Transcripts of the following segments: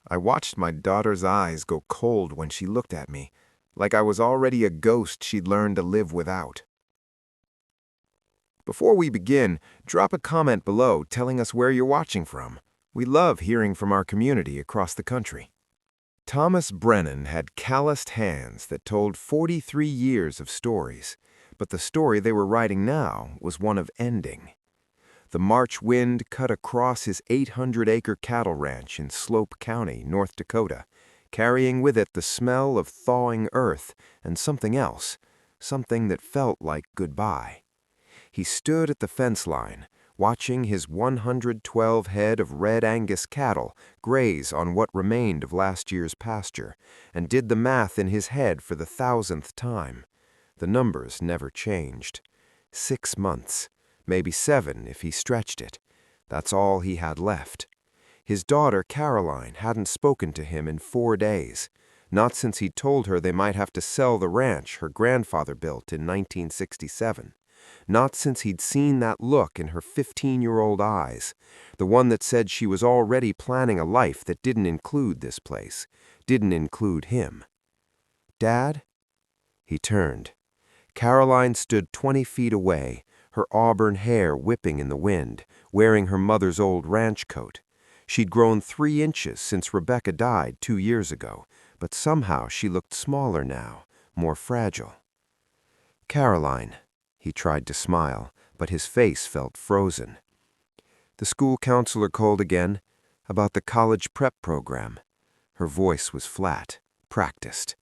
I watched my daughter's eyes go cold when she looked at me, like I was already a ghost she'd learned to live without. Before we begin, drop a comment below telling us where you're watching from. We love hearing from our community across the country. Thomas Brennan had calloused hands that told 43 years of stories, but the story they were writing now was one of ending. The March wind cut across his 800-acre cattle ranch in Slope County, North Dakota, carrying with it the smell of thawing earth and something else, something that felt like goodbye. He stood at the fence line, watching his 112 head of red Angus cattle graze on what remained of last year's pasture, and did the math in his head for the 1,000th time. The numbers never changed. 6 months. Maybe 7 if he stretched it. That's all he had left. His daughter, Caroline, hadn't spoken to him in 4 days, not since he'd told her they might have to sell the ranch her grandfather built in 1967, not since he'd seen that look in her 15-year-old eyes, the one that said she was already planning a life that didn't include this place, didn't include him. "Dad?" He turned. Caroline stood 20 feet away, her auburn hair whipping in the wind, wearing her mother's old ranch coat. She'd grown 3 inches since Rebecca died 2 years ago, but somehow she looked smaller now, more fragile. "Caroline," he tried to smile, but his face felt frozen. "The school counselor called again, about the college prep program." Her voice was flat, practiced.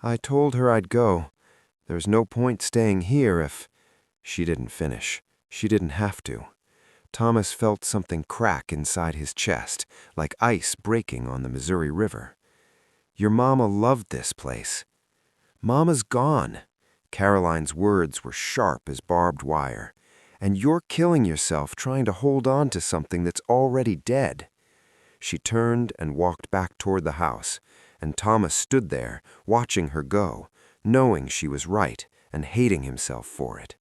"I told her I'd go. There's no point staying here if—" She didn't finish. She didn't have to. Thomas felt something crack inside his chest, like ice breaking on the Missouri River. "Your mama loved this place." "Mama's gone." Caroline's words were sharp as barbed wire. "And you're killing yourself trying to hold on to something that's already dead." She turned and walked back toward the house, and Thomas stood there, watching her go, knowing she was right and hating himself for it.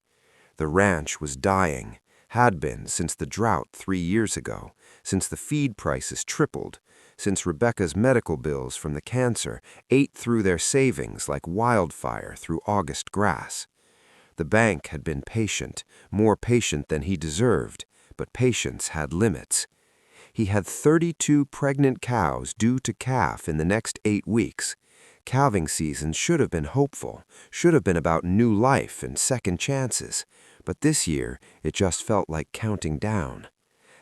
The ranch was dying, had been since the drought 3 years ago, since the feed prices tripled, since Rebecca's medical bills from the cancer ate through their savings like wildfire through August grass. The bank had been patient, more patient than he deserved, but patience had limits. He had 32 pregnant cows due to calf in the next 8 weeks. Calving season should have been hopeful, should have been about new life and second chances, but this year it just felt like counting down.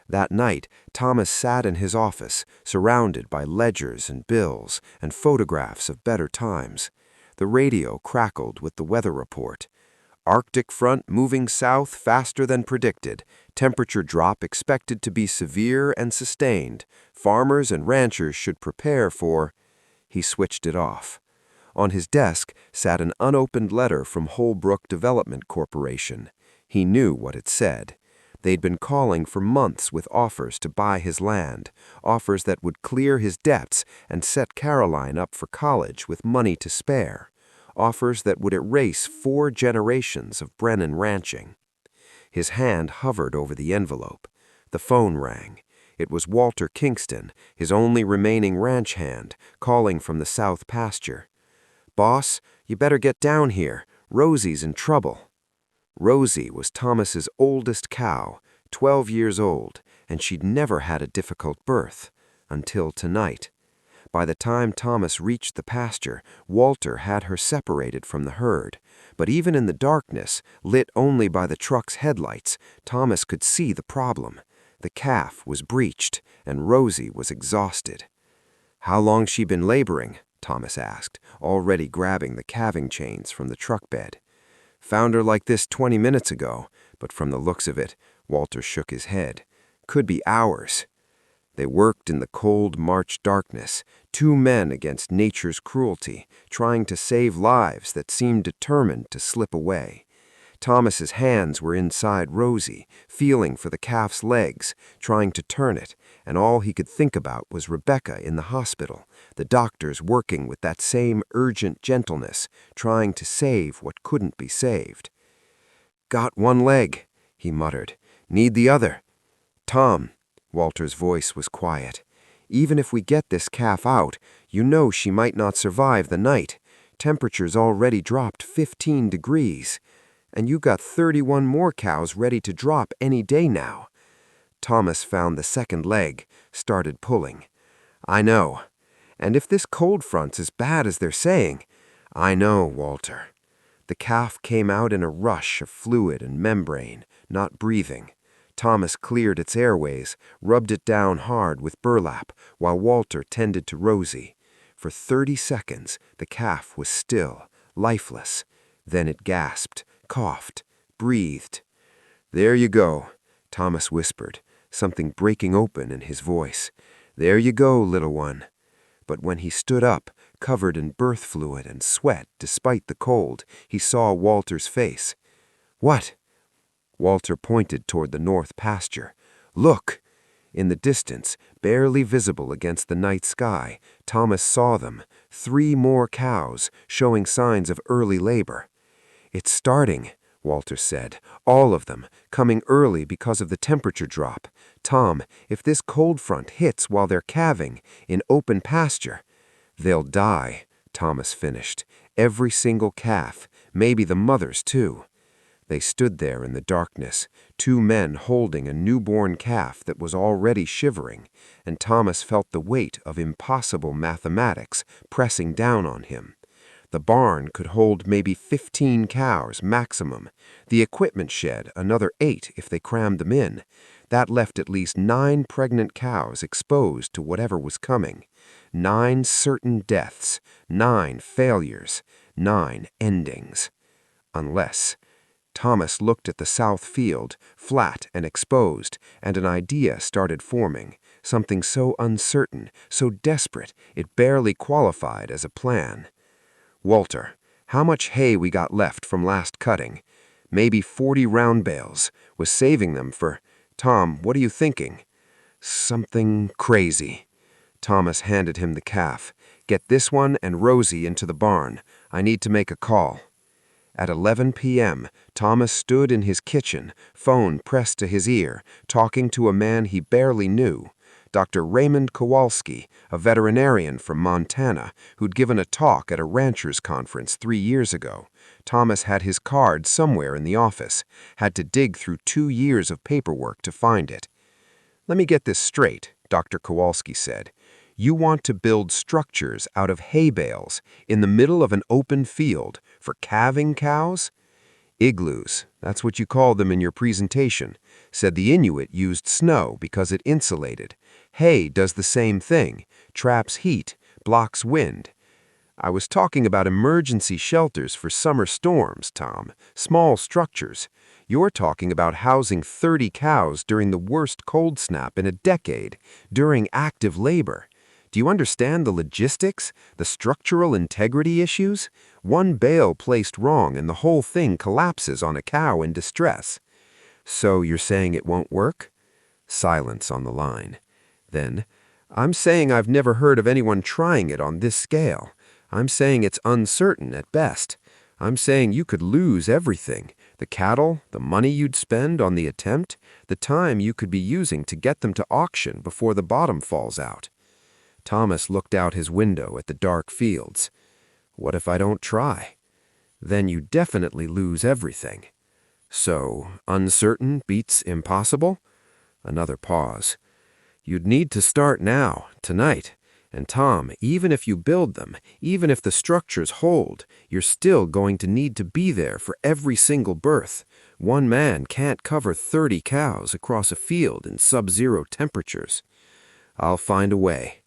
That night, Thomas sat in his office, surrounded by ledgers and bills and photographs of better times. The radio crackled with the weather report. Arctic front moving south faster than predicted. Temperature drop expected to be severe and sustained. Farmers and ranchers should prepare for— He switched it off. On his desk sat an unopened letter from Holbrook Development Corporation. He knew what it said. They'd been calling for months with offers to buy his land, offers that would clear his debts and set Caroline up for college with money to spare, offers that would erase 4 generations of Brennan ranching. His hand hovered over the envelope. The phone rang. It was Walter Kingston, his only remaining ranch hand, calling from the south pasture. "Boss, you better get down here. Rosie's in trouble." Rosie was Thomas's oldest cow, 12 years old, and she'd never had a difficult birth, until tonight. By the time Thomas reached the pasture, Walter had her separated from the herd, but even in the darkness, lit only by the truck's headlights, Thomas could see the problem. The calf was breached, and Rosie was exhausted. "How long she been laboring?" Thomas asked, already grabbing the calving chains from the truck bed. "Found her like this 20 minutes ago, but from the looks of it," Walter shook his head, "could be hours." They worked in the cold March darkness, 2 men against nature's cruelty, trying to save lives that seemed determined to slip away. Thomas's hands were inside Rosie, feeling for the calf's legs, trying to turn it, and all he could think about was Rebecca in the hospital, the doctors working with that same urgent gentleness, trying to save what couldn't be saved. "Got 1 leg," he muttered. "Need the other." "Tom," Walter's voice was quiet. Even if we get this calf out, you know she might not survive the night. Temperature's already dropped 15 degrees. And you got 31 more cows ready to drop any day now." Thomas found the second leg, started pulling. "I know. And if this cold front's as bad as they're saying—" "I know, Walter." The calf came out in a rush of fluid and membrane, not breathing. Thomas cleared its airways, rubbed it down hard with burlap, while Walter tended to Rosie. For 30 seconds, the calf was still, lifeless. Then it gasped, coughed, breathed. "There you go," Thomas whispered, something breaking open in his voice. "There you go, little one." But when he stood up, covered in birth fluid and sweat despite the cold, he saw Walter's face. "What?" Walter pointed toward the north pasture. "Look!" In the distance, barely visible against the night sky, Thomas saw them, 3 more cows, showing signs of early labor. "It's starting," Walter said. "All of them, coming early because of the temperature drop. Tom, if this cold front hits while they're calving, in open pasture—" "They'll die," Thomas finished. "Every single calf, maybe the mothers too." They stood there in the darkness, 2 men holding a newborn calf that was already shivering, and Thomas felt the weight of impossible mathematics pressing down on him. The barn could hold maybe 15 cows maximum. The equipment shed another 8 if they crammed them in. That left at least 9 pregnant cows exposed to whatever was coming. 9 certain deaths, 9 failures, 9 endings. Unless... Thomas looked at the south field, flat and exposed, and an idea started forming, something so uncertain, so desperate, it barely qualified as a plan. "Walter, how much hay we got left from last cutting?" "Maybe 40 round bales. Was saving them for—" "Tom, what are you thinking?" "Something crazy." Thomas handed him the calf. "Get this one and Rosie into the barn. I need to make a call." At 11 p.m., Thomas stood in his kitchen, phone pressed to his ear, talking to a man he barely knew, Dr. Raymond Kowalski, a veterinarian from Montana, who'd given a talk at a ranchers' conference 3 years ago. Thomas had his card somewhere in the office, had to dig through 2 years of paperwork to find it. "Let me get this straight," Dr. Kowalski said. "You want to build structures out of hay bales in the middle of an open field for calving cows?" "Igloos, that's what you called them in your presentation. Said the Inuit used snow because it insulated. Hay does the same thing, traps heat, blocks wind." "I was talking about emergency shelters for summer storms, Tom, small structures. You're talking about housing 30 cows during the worst cold snap in a decade, during active labor. Do you understand the logistics, the structural integrity issues? One bale placed wrong and the whole thing collapses on a cow in distress." "So you're saying it won't work?" Silence on the line. Then, "I'm saying I've never heard of anyone trying it on this scale. I'm saying it's uncertain at best. I'm saying you could lose everything. The cattle, the money you'd spend on the attempt, the time you could be using to get them to auction before the bottom falls out." Thomas looked out his window at the dark fields. "What if I don't try?" "Then you definitely lose everything." "So, uncertain beats impossible?" Another pause. "You'd need to start now, tonight. And Tom, even if you build them, even if the structures hold, you're still going to need to be there for every single birth. One man can't cover 30 cows across a field in sub-zero temperatures." "I'll find a way."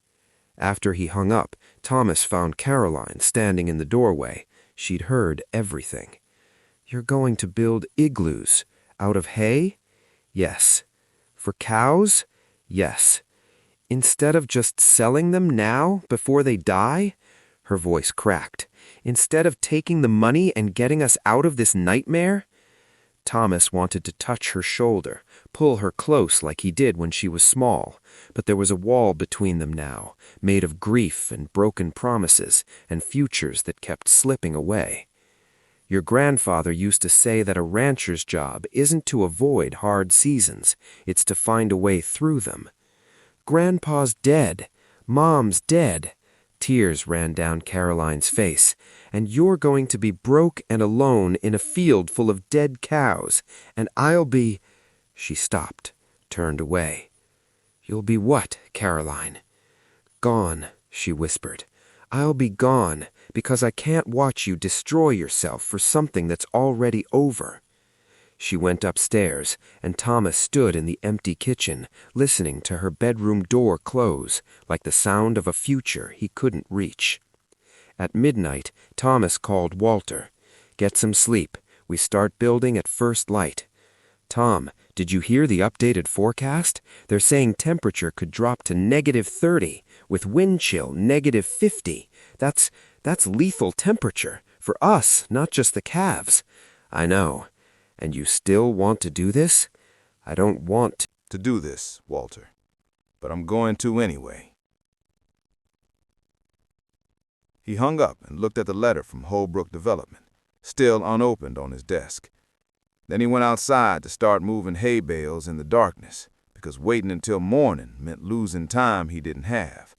After he hung up, Thomas found Caroline standing in the doorway. She'd heard everything. "You're going to build igloos out of hay?" "Yes." "For cows?" "Yes." "Instead of just selling them now, before they die?" Her voice cracked. "Instead of taking the money and getting us out of this nightmare?" Thomas wanted to touch her shoulder, pull her close like he did when she was small, but there was a wall between them now, made of grief and broken promises and futures that kept slipping away. "Your grandfather used to say that a rancher's job isn't to avoid hard seasons, it's to find a way through them." "Grandpa's dead," Mom's dead. Tears ran down Caroline's face. And you're going to be broke and alone in a field full of dead cows, and I'll be— She stopped, turned away. You'll be what, Caroline? Gone, she whispered. I'll be gone because I can't watch you destroy yourself for something that's already over. She went upstairs, and Thomas stood in the empty kitchen, listening to her bedroom door close, like the sound of a future he couldn't reach. At midnight, Thomas called Walter. Get some sleep. We start building at first light. Tom, did you hear the updated forecast? They're saying temperature could drop to -30, with wind chill -50. That's lethal temperature. For us, not just the calves. I know. And you still want to do this? I don't want to do this, Walter, but I'm going to anyway. He hung up and looked at the letter from Holbrook Development, still unopened on his desk. Then he went outside to start moving hay bales in the darkness, because waiting until morning meant losing time he didn't have.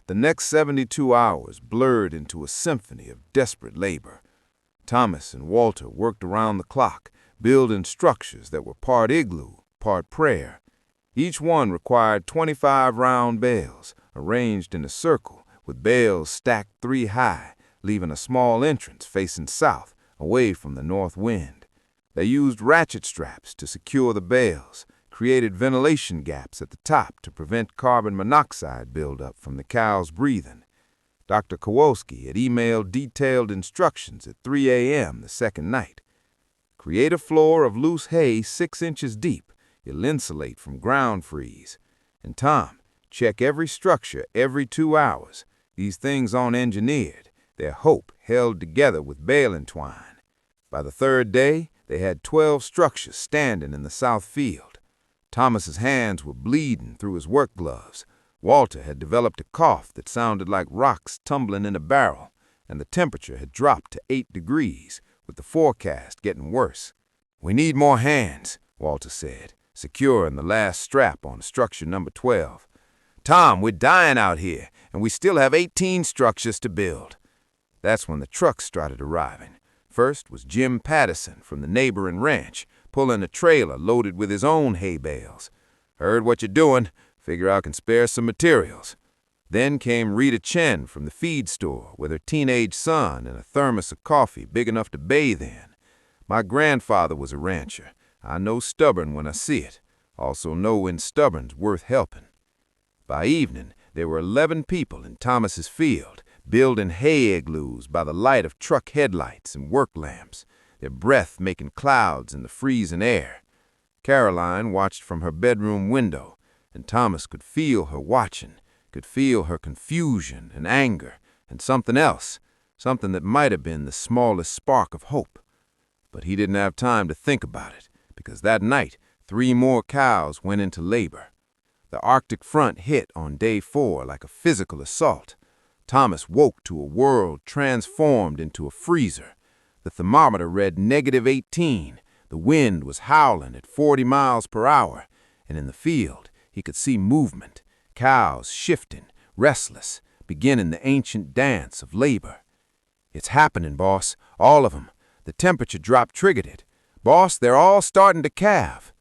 The next 72 hours blurred into a symphony of desperate labor. Thomas and Walter worked around the clock, building structures that were part igloo, part prayer. Each one required 25 round bales, arranged in a circle, with bales stacked 3 high, leaving a small entrance facing south, away from the north wind. They used ratchet straps to secure the bales, created ventilation gaps at the top to prevent carbon monoxide buildup from the cows' breathing. Dr. Kowalski had emailed detailed instructions at 3 a.m. the second night. Create a floor of loose hay 6 inches deep. You'll insulate from ground freeze. And Tom, check every structure every 2 hours. These things aren't engineered. They're hope held together with baling twine. By the third day, they had 12 structures standing in the south field. Thomas's hands were bleeding through his work gloves. Walter had developed a cough that sounded like rocks tumbling in a barrel, and the temperature had dropped to 8 degrees, with the forecast getting worse. We need more hands, Walter said, securing the last strap on structure number 12. Tom, we're dying out here, and we still have 18 structures to build. That's when the trucks started arriving. First was Jim Patterson from the neighboring ranch, pulling a trailer loaded with his own hay bales. Heard what you're doing. Figure I can spare some materials. Then came Rita Chen from the feed store with her teenage son and a thermos of coffee big enough to bathe in. My grandfather was a rancher. I know stubborn when I see it. Also know when stubborn's worth helping. By evening, there were 11 people in Thomas's field, building hay igloos by the light of truck headlights and work lamps, their breath making clouds in the freezing air. Caroline watched from her bedroom window, and Thomas could feel her watching, could feel her confusion and anger, and something else, something that might have been the smallest spark of hope. But he didn't have time to think about it, because that night 3 more cows went into labor. The Arctic front hit on day 4 like a physical assault. Thomas woke to a world transformed into a freezer. The thermometer read -18. The wind was howling at 40 miles per hour, and in the field he could see movement, cows shifting, restless, beginning the ancient dance of labor. It's happening, boss, all of them. The temperature drop triggered it. Boss, they're all starting to calve.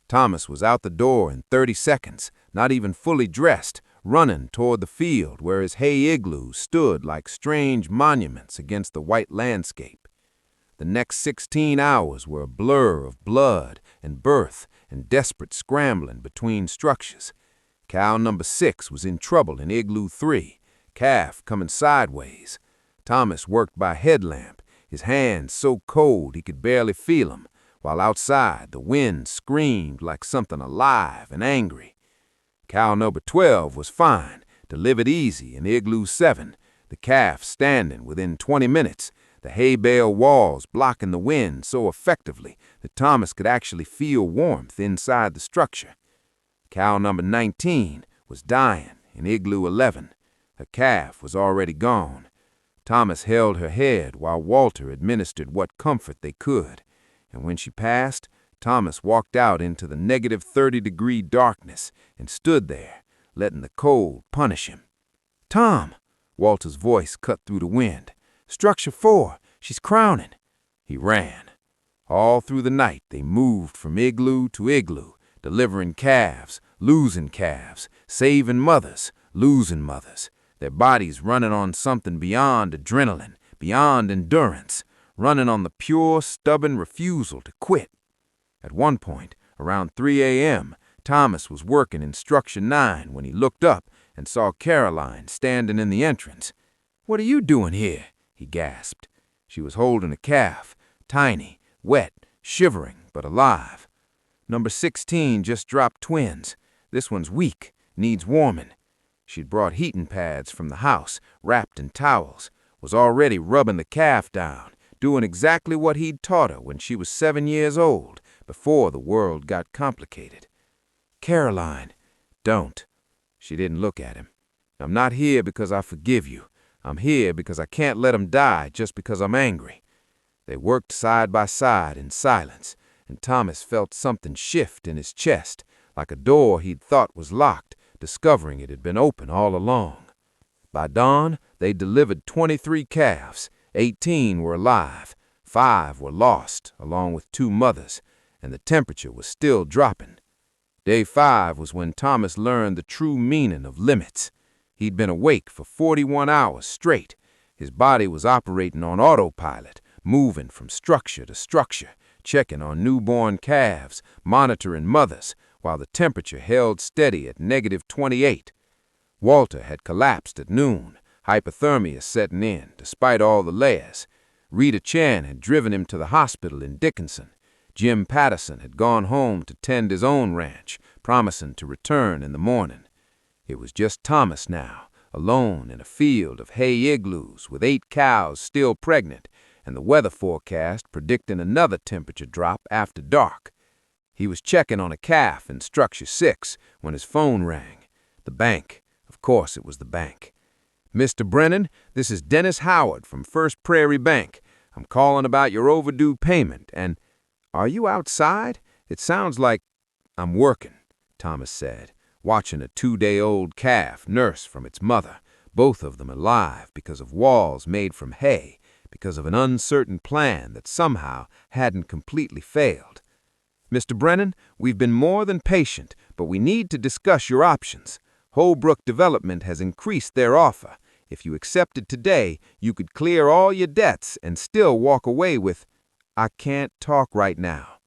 Thomas was out the door in 30 seconds, not even fully dressed, running toward the field where his hay igloos stood like strange monuments against the white landscape. The next 16 hours were a blur of blood and birth and desperate scrambling between structures. Cow number 6 was in trouble in igloo 3, calf coming sideways. Thomas worked by headlamp, his hands so cold he could barely feel them, while outside the wind screamed like something alive and angry. Cow number 12 was fine, delivered easy in igloo 7, the calf standing within 20 minutes, the hay bale walls blocking the wind so effectively that Thomas could actually feel warmth inside the structure. Cow number 19 was dying in igloo 11. Her calf was already gone. Thomas held her head while Walter administered what comfort they could, and when she passed, Thomas walked out into the negative 30-degree darkness and stood there, letting the cold punish him. "Tom!" Walter's voice cut through the wind. "Structure 4, she's crowning." He ran. All through the night they moved from igloo to igloo, delivering calves, losing calves, saving mothers, losing mothers, their bodies running on something beyond adrenaline, beyond endurance, running on the pure, stubborn refusal to quit. At one point, around 3 a.m., Thomas was working in Structure 9 when he looked up and saw Caroline standing in the entrance. "What are you doing here?" he gasped. She was holding a calf, tiny, wet, shivering, but alive. "Number 16 just dropped twins. This one's weak, needs warming." She'd brought heating pads from the house, wrapped in towels, was already rubbing the calf down, doing exactly what he'd taught her when she was 7 years old, before the world got complicated. "Caroline, don't." She didn't look at him. "I'm not here because I forgive you. I'm here because I can't let him die just because I'm angry." They worked side by side in silence, and Thomas felt something shift in his chest, like a door he'd thought was locked, discovering it had been open all along. By dawn, they delivered 23 calves. 18 were alive. 5 were lost, along with 2 mothers, and the temperature was still dropping. Day 5 was when Thomas learned the true meaning of limits. He'd been awake for 41 hours straight. His body was operating on autopilot, moving from structure to structure, checking on newborn calves, monitoring mothers, while the temperature held steady at negative 28. Walter had collapsed at noon, hypothermia setting in, despite all the layers. Rita Chan had driven him to the hospital in Dickinson. Jim Patterson had gone home to tend his own ranch, promising to return in the morning. It was just Thomas now, alone in a field of hay igloos with 8 cows still pregnant, and the weather forecast predicting another temperature drop after dark. He was checking on a calf in Structure 6 when his phone rang. The bank. Of course it was the bank. "Mr. Brennan, this is Dennis Howard from First Prairie Bank. I'm calling about your overdue payment, and—" "Are you outside? It sounds like—" "I'm working," Thomas said, watching a 2-day-old calf nurse from its mother, both of them alive because of walls made from hay, because of an uncertain plan that somehow hadn't completely failed. "Mr. Brennan, we've been more than patient, but we need to discuss your options. Holbrook Development has increased their offer. If you accepted today, you could clear all your debts and still walk away with—" "I can't talk right now.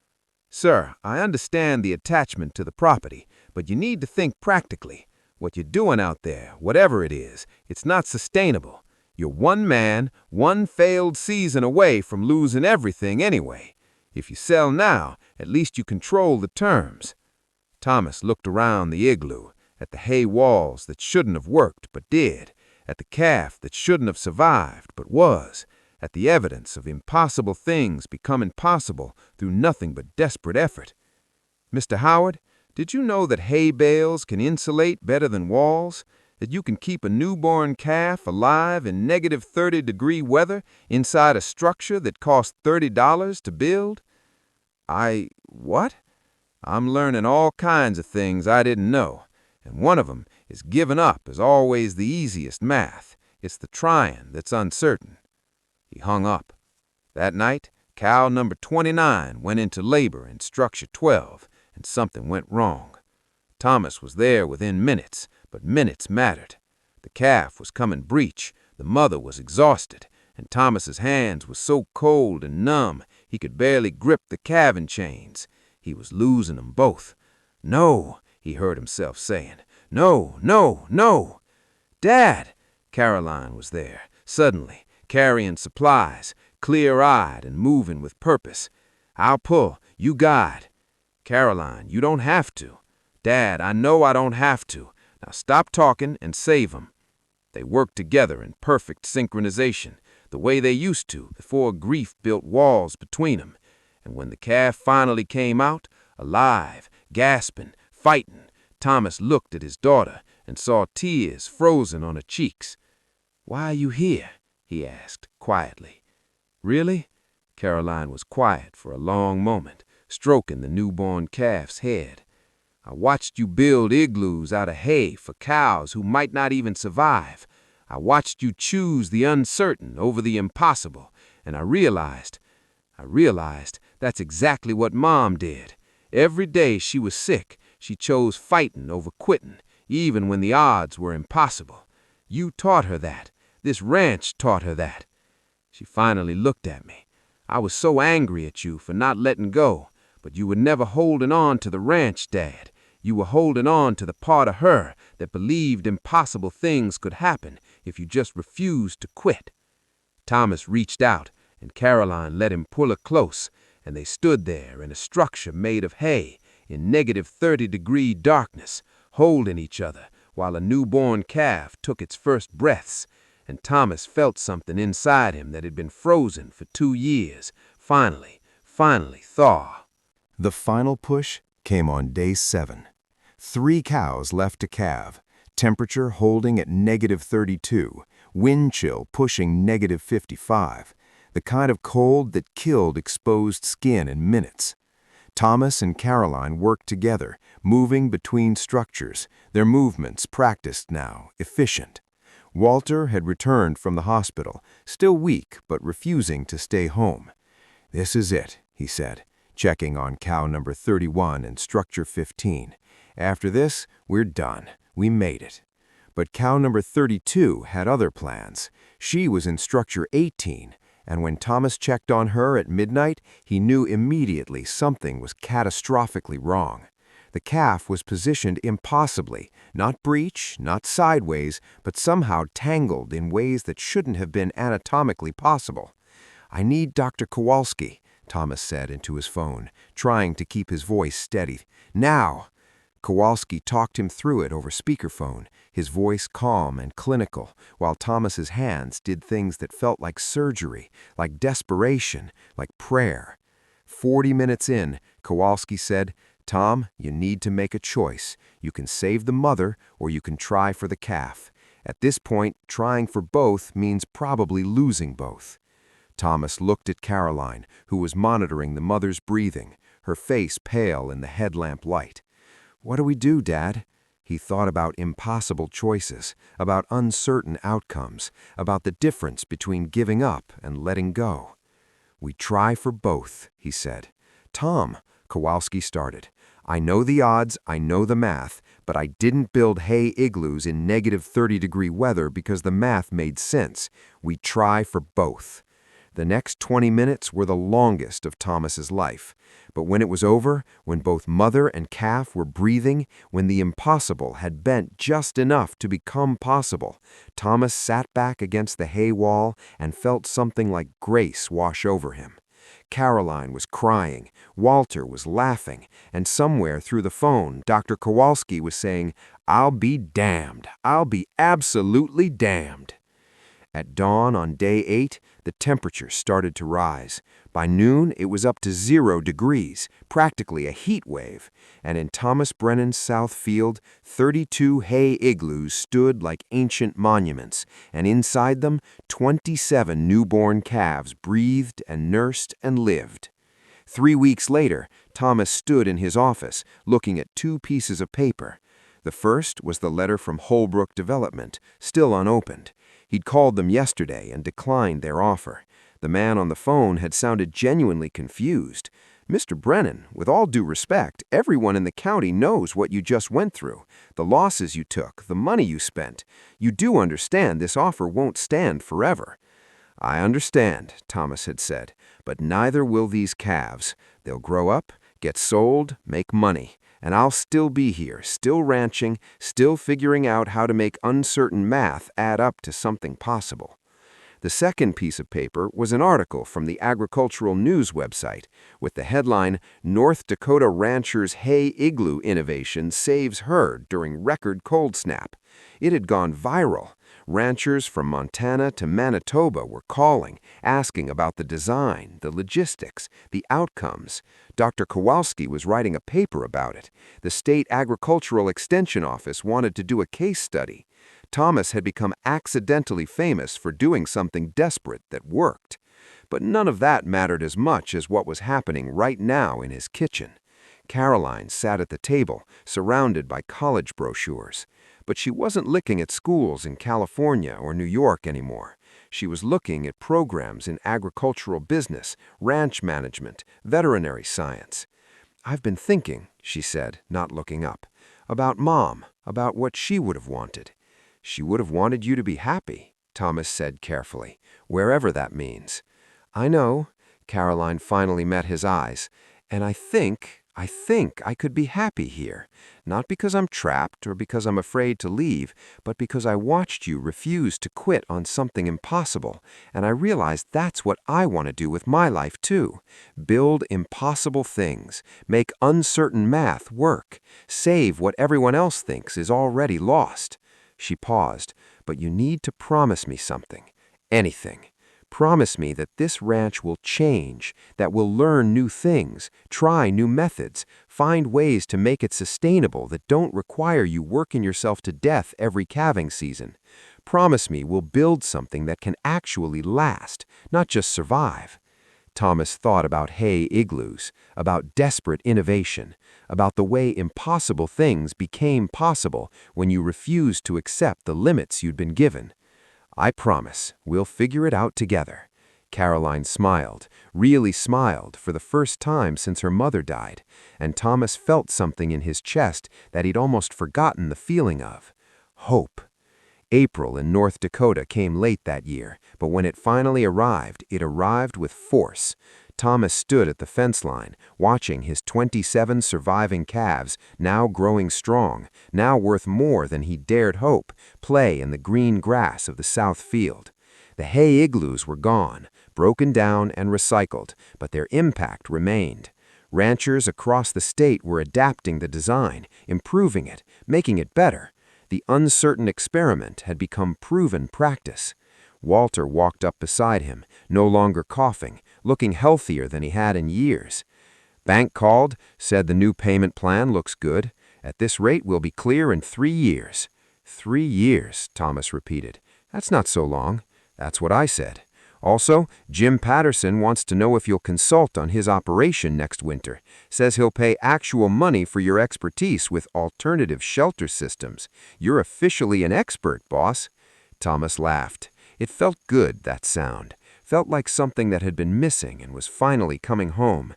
Sir, I understand the attachment to the property, but you need to think practically. What you're doing out there, whatever it is, it's not sustainable. You're one man, one failed season away from losing everything anyway. If you sell now, at least you control the terms." Thomas looked around the igloo, at the hay walls that shouldn't have worked but did, at the calf that shouldn't have survived but was, at the evidence of impossible things becoming possible through nothing but desperate effort. "Mr. Howard, did you know that hay bales can insulate better than walls? That you can keep a newborn calf alive in negative 30-degree weather inside a structure that cost $30 to build?" What? I'm learning all kinds of things I didn't know, and one of them is giving up is always the easiest math. It's the trying that's uncertain." He hung up. That night, cow number 29 went into labor in Structure 12, and something went wrong. Thomas was there within minutes, but minutes mattered. The calf was coming breech, the mother was exhausted, and Thomas's hands were so cold and numb he could barely grip the calving chains. He was losing them both. "No," he heard himself saying. "No, no, no." "Dad!" Caroline was there, suddenly, carrying supplies, clear-eyed and moving with purpose. "I'll pull. You guide." "Caroline, you don't have to." "Dad, I know I don't have to. Now stop talking and save 'em." They worked together in perfect synchronization, the way they used to before grief built walls between them. And when the calf finally came out, alive, gasping, fighting, Thomas looked at his daughter and saw tears frozen on her cheeks. "Why are you here?" he asked, quietly. "Really?" Caroline was quiet for a long moment, stroking the newborn calf's head. "I watched you build igloos out of hay for cows who might not even survive. I watched you choose the uncertain over the impossible, and I realized that's exactly what Mom did. Every day she was sick, she chose fighting over quitting, even when the odds were impossible. You taught her that. This ranch taught her that." She finally looked at me. "I was so angry at you for not letting go, but you were never holding on to the ranch, Dad. You were holding on to the part of her that believed impossible things could happen if you just refused to quit." Thomas reached out, and Caroline let him pull her close, and they stood there in a structure made of hay in -30-degree darkness, holding each other while a newborn calf took its first breaths, and Thomas felt something inside him that had been frozen for 2 years finally thaw. The final push came on day 7. 3 cows left to calve, temperature holding at -32, wind chill pushing -55, the kind of cold that killed exposed skin in minutes. Thomas and Caroline worked together, moving between structures, their movements practiced now, efficient. Walter had returned from the hospital, still weak but refusing to stay home. "This is it," he said, checking on cow number 31 and structure 15. "After this, we're done. We made it." But cow number 32 had other plans. She was in structure 18, and when Thomas checked on her at midnight, he knew immediately something was catastrophically wrong. The calf was positioned impossibly, not breech, not sideways, but somehow tangled in ways that shouldn't have been anatomically possible. "I need Dr. Kowalski," Thomas said into his phone, trying to keep his voice steady. "Now!" Kowalski talked him through it over speakerphone, his voice calm and clinical, while Thomas's hands did things that felt like surgery, like desperation, like prayer. 40 minutes in, Kowalski said, "Tom, you need to make a choice. You can save the mother, or you can try for the calf. At this point, trying for both means probably losing both." Thomas looked at Caroline, who was monitoring the mother's breathing, her face pale in the headlamp light. "What do we do, Dad?" He thought about impossible choices, about uncertain outcomes, about the difference between giving up and letting go. "We try for both," he said. "Tom," Kowalski started, "I know the odds, I know the math, but I didn't build hay igloos in -30-degree weather because the math made sense. We try for both." The next 20 minutes were the longest of Thomas's life. But when it was over, when both mother and calf were breathing, when the impossible had bent just enough to become possible, Thomas sat back against the hay wall and felt something like grace wash over him. Caroline was crying, Walter was laughing, and somewhere through the phone, Dr. Kowalski was saying, "I'll be damned. I'll be absolutely damned." At dawn on day 8, the temperature started to rise. By noon, it was up to 0 degrees, practically a heat wave, and in Thomas Brennan's south field, 32 hay igloos stood like ancient monuments, and inside them, 27 newborn calves breathed and nursed and lived. 3 weeks later, Thomas stood in his office, looking at 2 pieces of paper. The first was the letter from Holbrook Development, still unopened. He'd called them yesterday and declined their offer. The man on the phone had sounded genuinely confused. "Mr. Brennan, with all due respect, everyone in the county knows what you just went through, the losses you took, the money you spent. You do understand this offer won't stand forever." "I understand," Thomas had said, "but neither will these calves. They'll grow up, get sold, make money. And I'll still be here, still ranching, still figuring out how to make uncertain math add up to something possible." The second piece of paper was an article from the Agricultural News website with the headline, "North Dakota Rancher's Hay Igloo Innovation Saves Herd During Record Cold Snap." It had gone viral. Ranchers from Montana to Manitoba were calling, asking about the design, the logistics, the outcomes. Dr. Kowalski was writing a paper about it. The State Agricultural Extension Office wanted to do a case study. Thomas had become accidentally famous for doing something desperate that worked. But none of that mattered as much as what was happening right now in his kitchen. Caroline sat at the table, surrounded by college brochures. But she wasn't looking at schools in California or New York anymore. She was looking at programs in agricultural business, ranch management, veterinary science. "I've been thinking," she said, not looking up, "about Mom, about what she would have wanted." "She would have wanted you to be happy," Thomas said carefully, "wherever that means." "I know," Caroline finally met his eyes, "and I think I could be happy here, not because I'm trapped or because I'm afraid to leave, but because I watched you refuse to quit on something impossible, and I realized that's what I want to do with my life too. Build impossible things, make uncertain math work, save what everyone else thinks is already lost." She paused. "But you need to promise me something. Anything. Promise me that this ranch will change, that we'll learn new things, try new methods, find ways to make it sustainable that don't require you working yourself to death every calving season. Promise me we'll build something that can actually last, not just survive." Thomas thought about hay igloos, about desperate innovation, about the way impossible things became possible when you refused to accept the limits you'd been given. "I promise, we'll figure it out together." Caroline smiled, really smiled for the first time since her mother died, and Thomas felt something in his chest that he'd almost forgotten the feeling of. Hope. April in North Dakota came late that year, but when it finally arrived, it arrived with force. Thomas stood at the fence line, watching his 27 surviving calves, now growing strong, now worth more than he dared hope, play in the green grass of the south field. The hay igloos were gone, broken down and recycled, but their impact remained. Ranchers across the state were adapting the design, improving it, making it better. The uncertain experiment had become proven practice. Walter walked up beside him, no longer coughing, looking healthier than he had in years. "Bank called, said the new payment plan looks good. At this rate, we'll be clear in 3 years. 3 years, Thomas repeated. That's not so long. That's what I said. Also, Jim Patterson wants to know if you'll consult on his operation next winter. Says he'll pay actual money for your expertise with alternative shelter systems. You're officially an expert, boss." Thomas laughed. It felt good, that sound. Felt like something that had been missing and was finally coming home.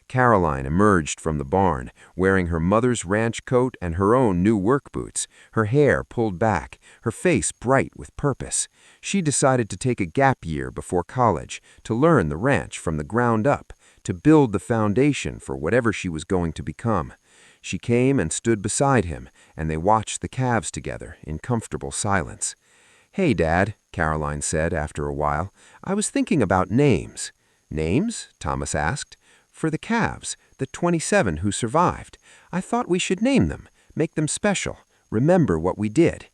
Caroline emerged from the barn, wearing her mother's ranch coat and her own new work boots, her hair pulled back, her face bright with purpose. She decided to take a gap year before college, to learn the ranch from the ground up, to build the foundation for whatever she was going to become. She came and stood beside him, and they watched the calves together in comfortable silence. "Hey, Dad," Caroline said after a while, "I was thinking about names." "Names?" Thomas asked. "For the calves, the 27 who survived. I thought we should name them, make them special, remember what we did."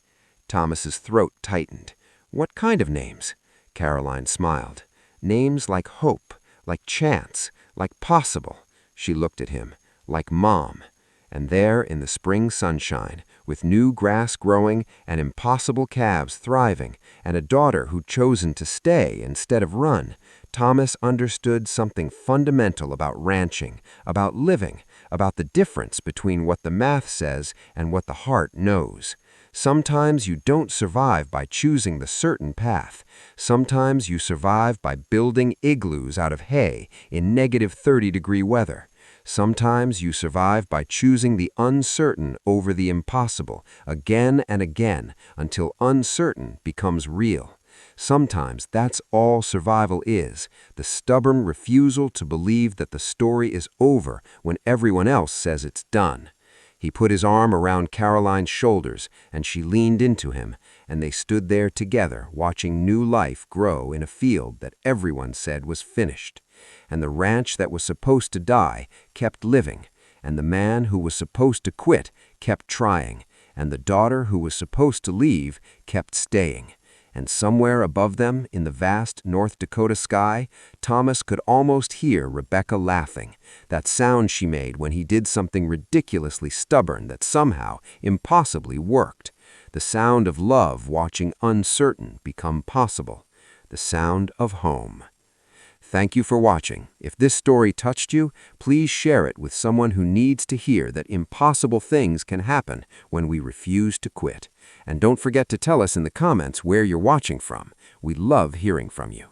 Thomas's throat tightened. "What kind of names?" Caroline smiled. "Names like hope, like chance, like possible." She looked at him. "Like Mom." And there in the spring sunshine, with new grass growing and impossible calves thriving, and a daughter who'd chosen to stay instead of run, Thomas understood something fundamental about ranching, about living, about the difference between what the math says and what the heart knows. Sometimes you don't survive by choosing the certain path. Sometimes you survive by building igloos out of hay in negative 30-degree weather. Sometimes you survive by choosing the uncertain over the impossible again and again until uncertain becomes real. Sometimes that's all survival is, the stubborn refusal to believe that the story is over when everyone else says it's done. He put his arm around Caroline's shoulders, and she leaned into him, and they stood there together watching new life grow in a field that everyone said was finished. And the ranch that was supposed to die kept living, and the man who was supposed to quit kept trying, and the daughter who was supposed to leave kept staying. And somewhere above them, in the vast North Dakota sky, Thomas could almost hear Rebecca laughing, that sound she made when he did something ridiculously stubborn that somehow, impossibly worked. The sound of love watching uncertain become possible. The sound of home. Thank you for watching. If this story touched you, please share it with someone who needs to hear that impossible things can happen when we refuse to quit. And don't forget to tell us in the comments where you're watching from. We love hearing from you.